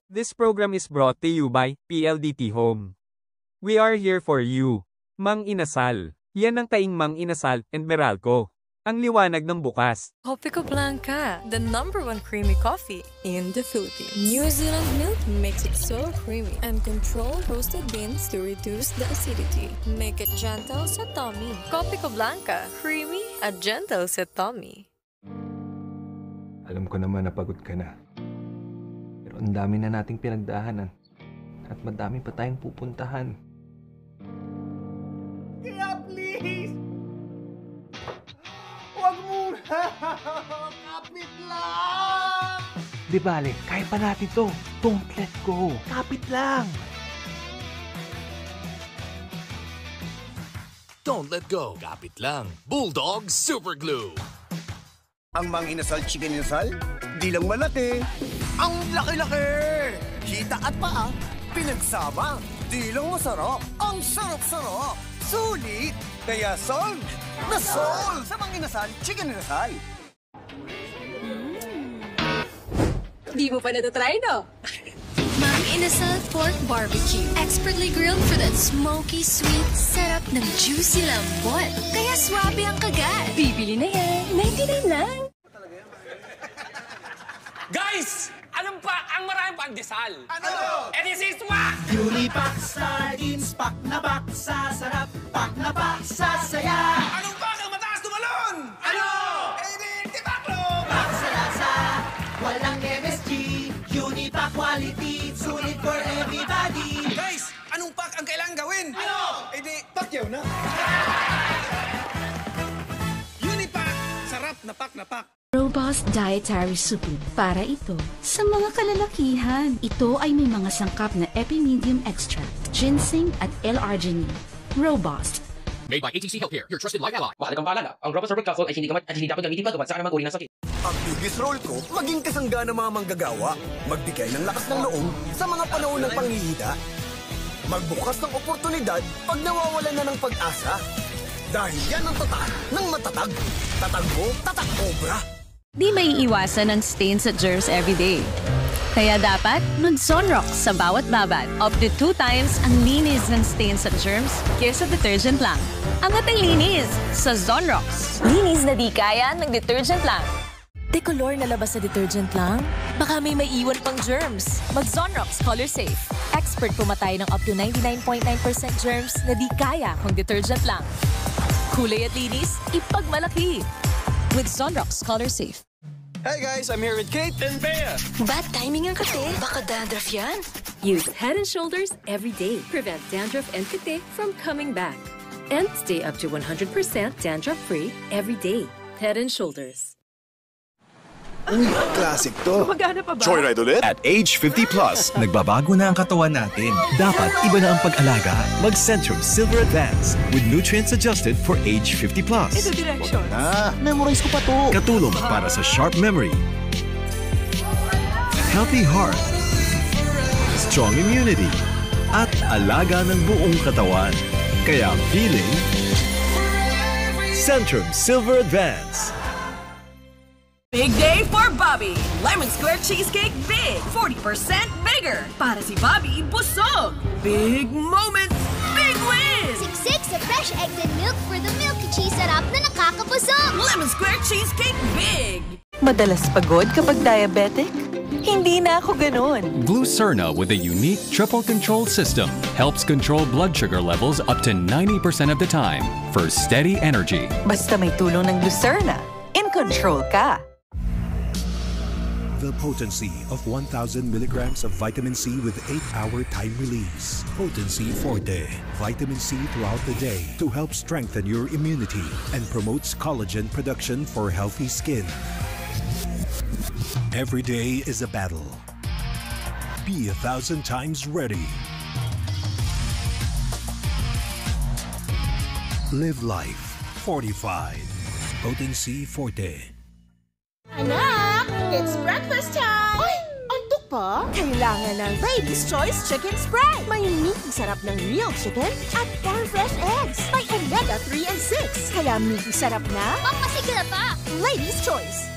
This program is brought to you by PLDT Home. We are here for you. Mang Inasal. Yan ang taing Mang Inasal and Meralco. Ang liwanag ng bukas. Copico Blanca, the #1 creamy coffee in the Philippines. New Zealand milk makes it so creamy and control roasted beans to reduce the acidity. Make it gentle sa tummy. Copico Blanca, creamy at gentle sa tummy. Alam ko naman na pagod ka na. Pero ang dami na nating pinagdaanan. At madami pa tayong pupuntahan. Kaya please! Huwag muna! Kapit lang! Di bale, kaya pa natin to. Don't let go. Kapit lang. Don't let go. Kapit lang. Bulldog Super Glue. Ang Mang Inasal Chicken Inasal, di lang malaki. Ang laki-laki! Kita at paa, pinagsama. Di lang masarap. Ang sarap-sarap. Sulit! Kaya solve na solve sa Mang Inasal Chicken Inasal. Di mo pa natatry, no? Mang Inasal Pork Barbecue. Expertly grilled for that smoky, sweet, sarap ng juicy lambot. Kaya swabe ang kagat. Bibili na yan. 99 lang. Guys! Alam pa ang maraming pandesal? Ano? And this is what? Unipack sardines, pak na pak sa sarap, pak na pak sa saya. Anong pa ang mataas tumalon? Ano? Eh di, tibaklo! Pak sa lasa, walang MSG. Unipack quality, sulit for everybody. Guys, anong pack ang kailangan gawin? Ano? Eh di, pakyaw na. Unipack, sarap na pak. Robust Dietary Supplement. Para ito sa mga kalalakihan. Ito ay may mga sangkap na Epimedium Extract, ginseng at L-arginine. Robust. Made by ATC Healthcare, your trusted life ally. Mahalagang paalala, ang Robust Herbal Capsule ay hindi gamot at hindi dapat gamitin pagawa sa anumang uri ng sakit. Ang biggest role ko, maging kasangga ng mga manggagawa. Magbigay ng lakas ng loob sa mga panahon ng panghihida. Magbukas ng oportunidad pag nawawalan na ng pag-asa. Dahil yan ang tatak ng matatag. Tatag mo, tatak obra. Di may iwasan ang stains at germs everyday. Kaya dapat mag-Zonrox sa bawat babad. Up to 2 times ang linis ng stains at germs kaysa detergent lang. Angat ang linis sa Zonrox. Linis na di kaya ng detergent lang. Decolor na labas sa detergent lang? Baka may maiwan pang germs. Mag-Zonrox Color Safe. Expert pumatay ng up to 99.9% germs na di kaya kung detergent lang. Kulay at linis, ipagmalaki. With Zonrox Color Safe. Hey guys, I'm here with Kate and Bea. Bad timing ang kate. Baka dandruff yan. Use Head and Shoulders every day. Prevent dandruff and kate from coming back. And stay up to 100% dandruff-free every day. Head and Shoulders. Classic to. Magana pa ba? Joyride ulit? At age 50 plus, nagbabago na ang katawan natin. Dapat iba na ang pag-alaga. Mag-Centrum Silver Advance with nutrients adjusted for age 50 plus. Ito directions. Memorize ko pa to. Katulong para sa sharp memory, healthy heart, strong immunity, at alaga ng buong katawan. Kaya feeling Centrum Silver Advance. Big day for Bobby! Lemon Square Cheesecake Big! 40% bigger! Para si Bobby, busog! Big moments, big wins! Siksik sa fresh eggs and milk for the milky cheese sarap na nakakabusog! Lemon Square Cheesecake Big! Madalas pagod kapag diabetic? Hindi na ako ganun. Glucerna with a unique triple control system helps control blood sugar levels up to 90% of the time for steady energy. Basta may tulong ng Glucerna, in control ka. The potency of 1,000 milligrams of vitamin C with 8-hour time release. Potency Forte. Vitamin C throughout the day to help strengthen your immunity and promotes collagen production for healthy skin. Every day is a battle. Be 1,000 times ready. Live life fortified. Potency Forte. Anak, it's breakfast time! Ay, antok pa? Kailangan ng Ladies' Choice Chicken Spread. May unique sarap ng real chicken at farm-fresh eggs. May omega 3 and 6. Kaya meaty sarap na, Pampasigla pa! Ladies' Choice.